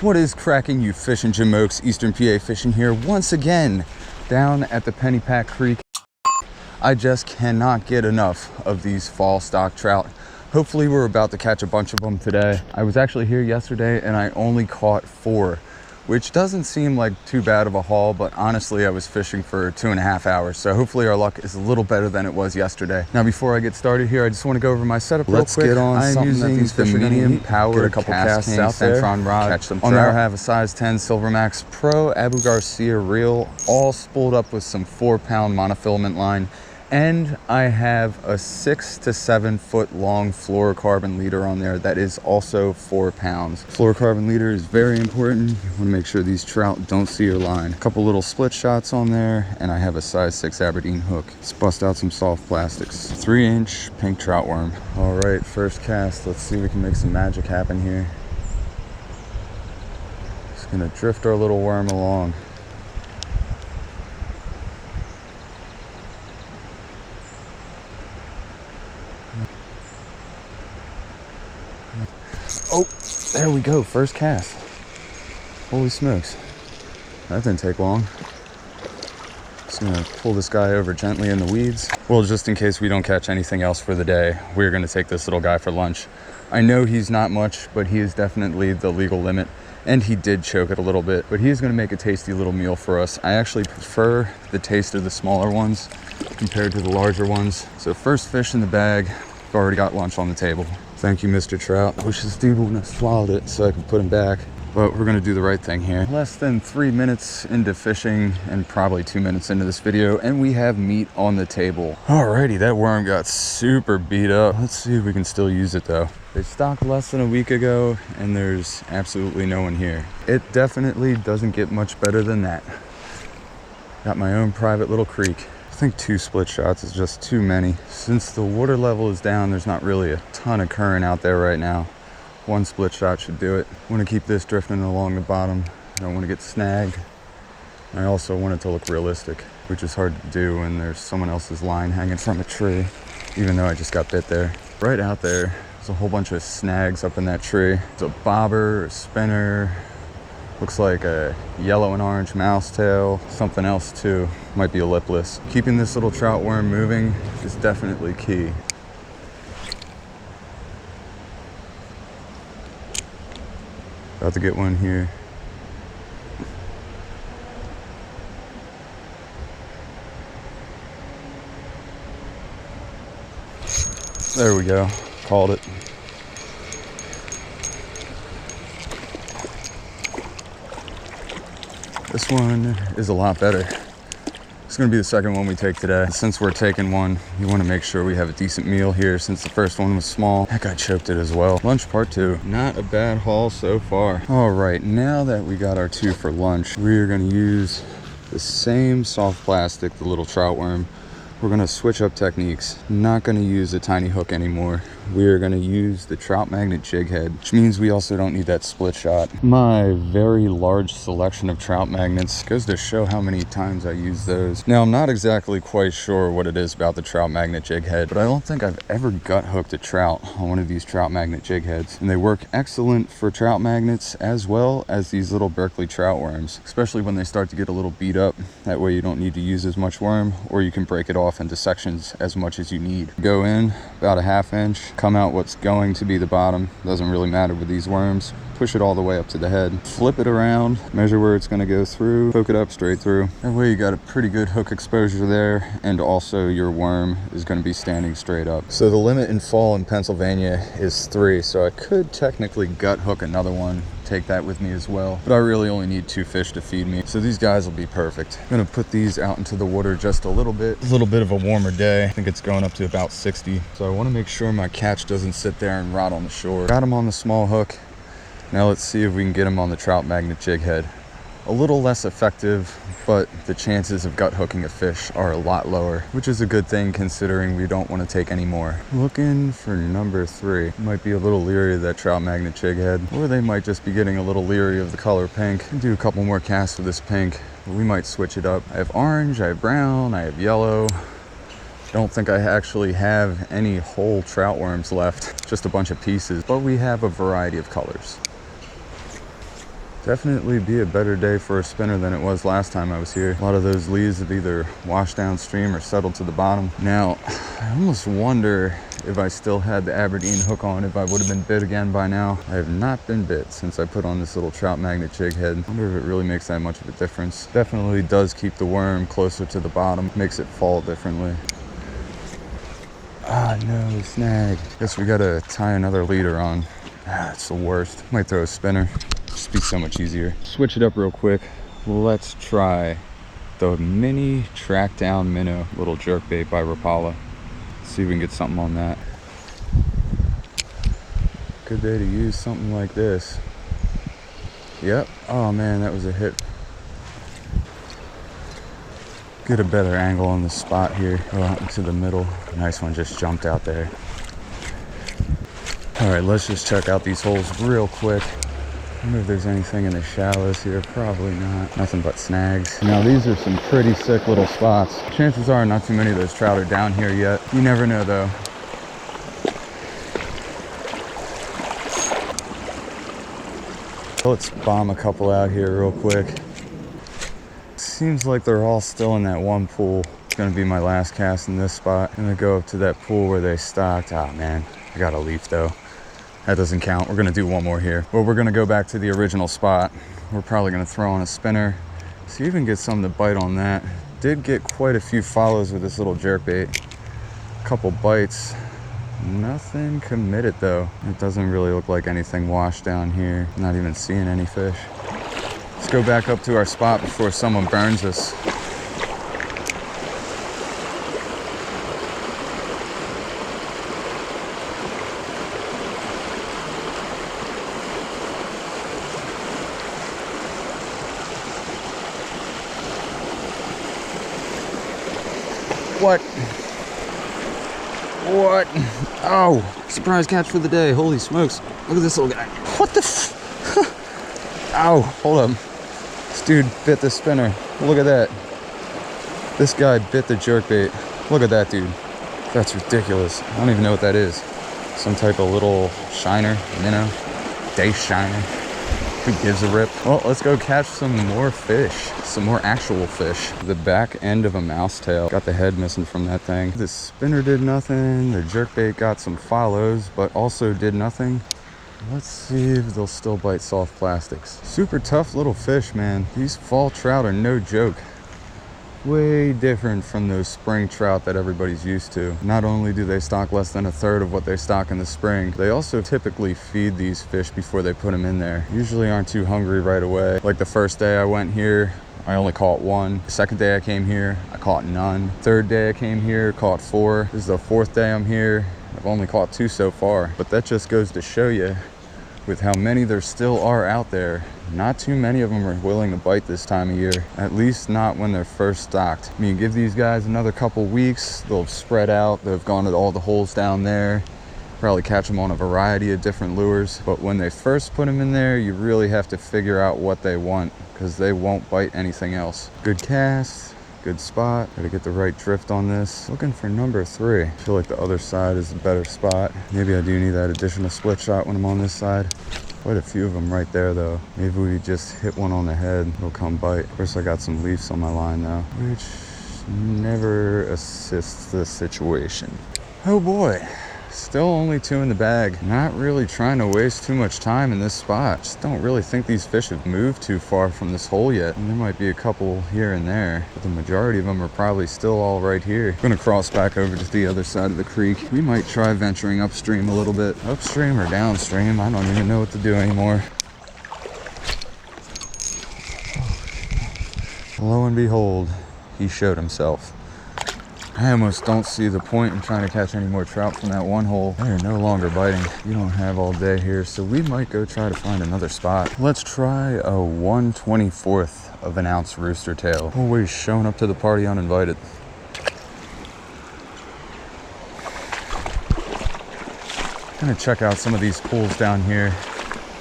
What is cracking, you fishing jamokes? Eastern PA fishing here once again down at the Pennypack Creek. I just cannot get enough of these fall stock trout. Hopefully we're about to catch a bunch of them today. I was actually here yesterday and I only caught 4, which doesn't seem like too bad of a haul, but honestly I was fishing for 2.5 hours, so hopefully our luck is a little better than it was yesterday. Now before I get started here, I just want to go over my setup real quick. Let's get on something that these fish are gonna eat. Get a couple casts out there, rod, catch some trout. On there I have a size 10 Silvermax Pro Abu Garcia reel, all spooled up with some 4-pound monofilament line. And I have a 6 to 7 foot long fluorocarbon leader on there that is also 4 pounds. Fluorocarbon leader is very important. You want to make sure these trout don't see your line. A couple little split shots on there, and I have a size 6 Aberdeen hook. Let's bust out some soft plastics. 3-inch pink trout worm. All right, first cast. Let's see if we can make some magic happen here. Just gonna drift our little worm along. Oh, there we go, first cast. Holy smokes, that didn't take long. Just gonna pull this guy over gently in the weeds. Well, just in case we don't catch anything else for the day, we're gonna take this little guy for lunch. I know he's not much, but he is definitely the legal limit, and he did choke it a little bit, but he's gonna make a tasty little meal for us. I actually prefer the taste of the smaller ones compared to the larger ones. So first fish in the bag, we've already got lunch on the table. Thank you, Mr. Trout. I wish this dude wouldn't have swallowed it so I could put him back, but we're gonna do the right thing here. Less than 3 minutes into fishing and probably 2 minutes into this video, and we have meat on the table. Alrighty, that worm got super beat up. Let's see if we can still use it though. They stocked less than a week ago and there's absolutely no one here. It definitely doesn't get much better than that. Got my own private little creek. I think 2 split shots is just too many. Since the water level is down, there's not really a ton of current out there right now. 1 split shot should do it. I want to keep this drifting along the bottom. I don't want to get snagged. I also want it to look realistic, which is hard to do when there's someone else's line hanging from a tree, even though I just got bit there. Right out there, there's a whole bunch of snags up in that tree. It's a bobber, a spinner, looks like a yellow and orange mouse tail, something else too, might be a lipless. Keeping this little trout worm moving is definitely key. About to get one here. There we go, called it. This one is a lot better. It's gonna be the second one we take today. Since we're taking one, you wanna make sure we have a decent meal here since the first one was small. That guy choked it as well. Lunch part 2. Not a bad haul so far. All right, now that we got our 2 for lunch, we're gonna use the same soft plastic, the little trout worm. We're gonna switch up techniques. Not gonna use a tiny hook anymore. We're gonna use the trout magnet jig head, which means we also don't need that split shot. My very large selection of trout magnets goes to show how many times I use those. Now, I'm not exactly quite sure what it is about the trout magnet jig head, but I don't think I've ever gut hooked a trout on one of these trout magnet jig heads. And they work excellent for trout magnets as well as these little Berkeley trout worms, especially when they start to get a little beat up. That way you don't need to use as much worm, or you can break it off into sections as much as you need. Go in about a 1/2 inch, come out what's going to be the bottom. Doesn't really matter with these worms. Push it all the way up to the head, flip it around, measure where it's going to go through, poke it up straight through. That way you got a pretty good hook exposure there, and also your worm is going to be standing straight up. So the limit in fall in Pennsylvania is 3, so I could technically gut hook another one, take that with me as well, but I really only need 2 fish to feed me, so these guys will be perfect. I'm gonna put these out into the water just a little bit of a warmer day. I think it's going up to about 60, so I want to make sure my catch doesn't sit there and rot on the shore. Got him on the small hook. Now let's see if we can get him on the trout magnet jig head. A little less effective, but the chances of gut hooking a fish are a lot lower, which is a good thing considering we don't want to take any more. Looking for number 3. Might be a little leery of that trout magnet jig head, or they might just be getting a little leery of the color pink. Do a couple more casts with this pink. We might switch it up. I have orange, I have brown, I have yellow. Don't think I actually have any whole trout worms left, just a bunch of pieces, but we have a variety of colors. Definitely be a better day for a spinner than it was last time I was here. A lot of those leaves have either washed downstream or settled to the bottom. Now, I almost wonder if I still had the Aberdeen hook on, if I would have been bit again by now. I have not been bit since I put on this little trout magnet jig head. I wonder if it really makes that much of a difference. Definitely does keep the worm closer to the bottom, makes it fall differently. Ah, no, snag. Guess we gotta tie another leader on. Ah, it's the worst. Might throw a spinner. Just be so much easier. Switch it up real quick. Let's try the mini track down minnow, little jerkbait by Rapala. See if we can get something on that. Good day to use something like this. Yep. Oh man, that was a hit. Get a better angle on the spot here. Go out into the middle. Nice one, just jumped out there. All right, let's just check out these holes real quick. I wonder if there's anything in the shallows here. Probably not. Nothing but snags. Now these are some pretty sick little spots. Chances are not too many of those trout are down here yet. You never know though. Let's bomb a couple out here real quick. Seems like they're all still in that one pool. It's gonna be my last cast in this spot. I'm gonna go up to that pool where they stocked. Oh man, I got a leaf though. That doesn't count. We're gonna do one more here. But we're gonna go back to the original spot. We're probably gonna throw on a spinner. See if we can get something to bite on that. Did get quite a few follows with this little jerkbait. A couple bites. Nothing committed though. It doesn't really look like anything washed down here. Not even seeing any fish. Let's go back up to our spot before someone burns us. What? What? Oh, surprise catch for the day. Holy smokes. Look at this little guy. What the f? Ow, hold up. This dude bit the spinner. Look at that. This guy bit the jerkbait. Look at that dude. That's ridiculous. I don't even know what that is. Some type of little shiner, minnow, day shiner. Who gives a rip? Well, let's go catch some more fish. Some more actual fish. The back end of a mouse tail. Got the head missing from that thing. The spinner did nothing. The jerkbait got some follows, but also did nothing. Let's see if they'll still bite soft plastics. Super tough little fish, man. These fall trout are no joke. Way different from those spring trout that everybody's used to. Not only do they stock less than a third of what they stock in the spring, they also typically feed these fish before they put them in there. Usually aren't too hungry right away. Like the first day I went here, I only caught one. The second day I came here, I caught none. Third day I came here, caught 4. This is the 4th day I'm here. I've only caught 2 so far, but that just goes to show you with how many there still are out there. Not too many of them are willing to bite this time of year, at least not when they're first stocked. I mean, give these guys another couple weeks, they'll spread out, they've gone to all the holes down there, probably catch them on a variety of different lures. But when they first put them in there, you really have to figure out what they want, because they won't bite anything else. Good cast, good spot. Gotta get the right drift on this. Looking for number 3. I feel like the other side is a better spot. Maybe I do need that additional split shot when I'm on this side. Quite a few of them right there though. Maybe we just hit one on the head, it'll come bite. Of course I got some leaves on my line though, which never assists the situation. Oh boy. Still only 2 in the bag. Not really trying to waste too much time in this spot. Just don't really think these fish have moved too far from this hole yet. And there might be a couple here and there, but the majority of them are probably still all right here. I'm gonna cross back over to the other side of the creek. We might try venturing upstream a little bit. Upstream or downstream, I don't even know what to do anymore. Lo and behold, he showed himself. I almost don't see the point in trying to catch any more trout from that one hole. They're no longer biting. You don't have all day here, so we might go try to find another spot. Let's try a 1/24 of an ounce rooster tail. Always showing up to the party uninvited. I'm gonna check out some of these pools down here.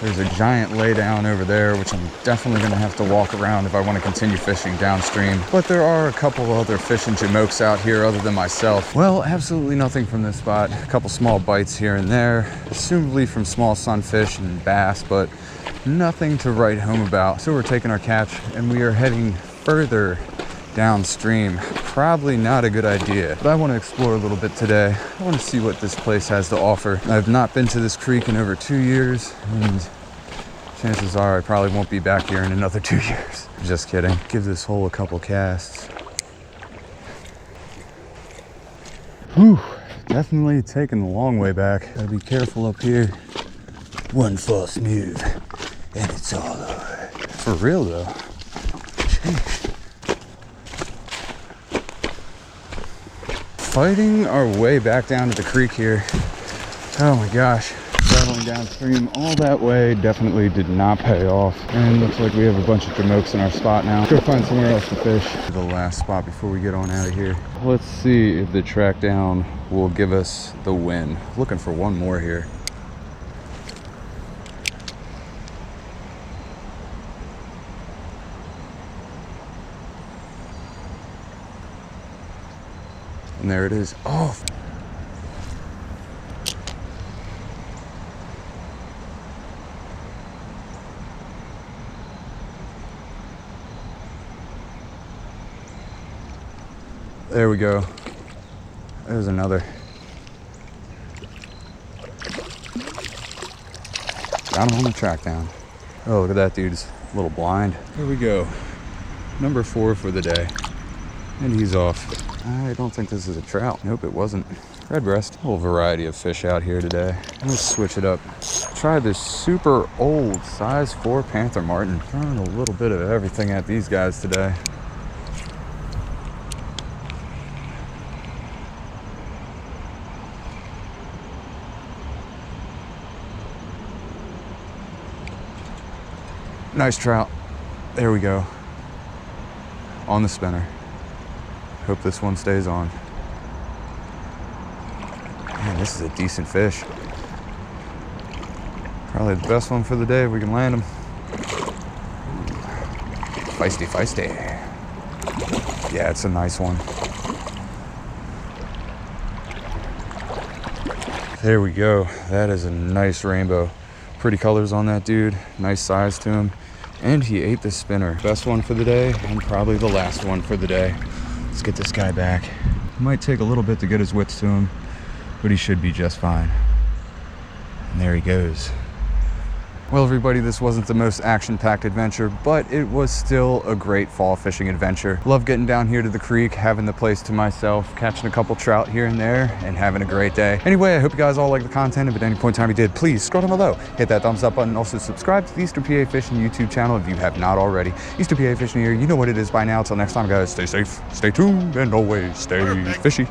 There's a giant lay down over there, which I'm definitely gonna have to walk around if I want to continue fishing downstream. But there are a couple other fishing jamokes out here other than myself. Well, absolutely nothing from this spot. A couple small bites here and there, assumably from small sunfish and bass, but nothing to write home about. So we're taking our catch and we are heading further downstream. Probably not a good idea, but I want to explore a little bit today. I want to see what this place has to offer. I've not been to this creek in over 2 years, and chances are I probably won't be back here in another 2 years. Just kidding. Give this hole a couple casts. Whew, definitely taking the long way back. Gotta be careful up here. One false move, and it's all over. For real though. Jeez. Fighting our way back down to the creek here. Oh my gosh, traveling downstream all that way definitely did not pay off. And looks like we have a bunch of jamokes in our spot now. Let's go find somewhere else to fish. The last spot before we get on out of here. Let's see if the track down will give us the win. Looking for one more here. And there it is. Oh. There we go. There's another. Got him on the track down. Oh, look at that dude's a little blind. Here we go. Number 4 for the day. And he's off. I don't think this is a trout. Nope, it wasn't. Redbreast. A whole variety of fish out here today. Let's switch it up. Try this super old size 4 Panther Martin. Throwing a little bit of everything at these guys today. Nice trout. There we go. On the spinner. Hope this one stays on. Man, this is a decent fish. Probably the best one for the day if we can land him. Feisty, feisty. Yeah, it's a nice one. There we go. That is a nice rainbow. Pretty colors on that dude. Nice size to him. And he ate the spinner. Best one for the day and probably the last one for the day. Let's get this guy back. It might take a little bit to get his wits to him, but he should be just fine. And there he goes. Well, everybody, this wasn't the most action-packed adventure, but it was still a great fall fishing adventure. Love getting down here to the creek, having the place to myself, catching a couple trout here and there, and having a great day. Anyway, I hope you guys all like the content. If at any point in time you did, please scroll down below, hit that thumbs up button. Also subscribe to the Eastern PA Fishing YouTube channel if you have not already. Eastern PA Fishing here, you know what it is by now. Till next time, guys, stay safe, stay tuned, and always stay fishy.